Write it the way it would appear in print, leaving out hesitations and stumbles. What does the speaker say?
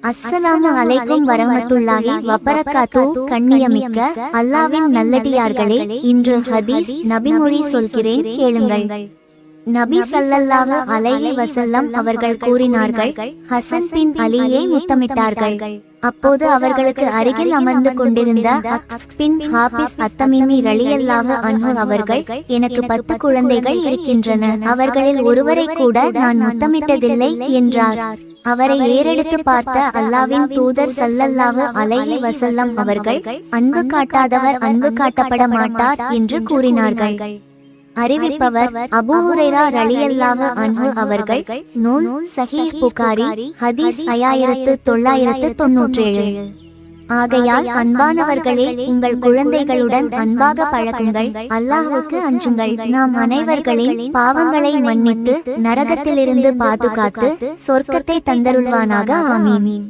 அஸ்ஸலாமு அலைக்கும் வரஹ்மத்துல்லாஹி வபரகாத்து. கண்ணியமிக்க அல்லாஹ்வின் நல்லடியார்களே, இன்று ஹதீஸ் நபிமொழி சொல்கிறேன், கேளுங்கள். நபி ஸல்லல்லாஹு அலைஹி வஸல்லம் அவர்கள் கூறினார்கள், ஹசன் பின் அலியை முத்தமிட்டார்கள். அப்போது அவர்களுக்கு அருகில் அமர்ந்து கொண்டிருந்த பின் ஹாபிஸ் அத்தமீமி ரலியல்லாஹு அன்ஹு அவர்கள், எனக்கு 10 குழந்தைகள் இருக்கின்றன, அவர்களில் ஒருவரை கூட நான் முத்தமிட்டதில்லை என்றார். அவரை ஏறெடுத்து பார்த்த அல்லாஹ்வின் தூதர் ஸல்லல்லாஹு அலைஹி வஸல்லம் அவர்கள், அன்பு காட்டாதவர் அன்பு காட்டப்பட மாட்டார் என்று கூறினார்கள். அறிவிப்பவர் அபூ ஹுரைரா ரலியல்லாஹு அன்ஹு அவர்கள். நூல் ஸஹீஹ் புகாரி, ஹதீஸ் 5997. ஆகையால் அன்பானவர்களே, உங்கள் குழந்தைகளுடன் அன்பாக பழகுங்கள், அல்லாஹ்வுக்கு அஞ்சுங்கள். நாம் அனைவர்களின் பாவங்களை மன்னித்து நரகத்திலிருந்து பாதுகாத்து சொர்க்கத்தை தந்தருள்வானாக. ஆமீன்.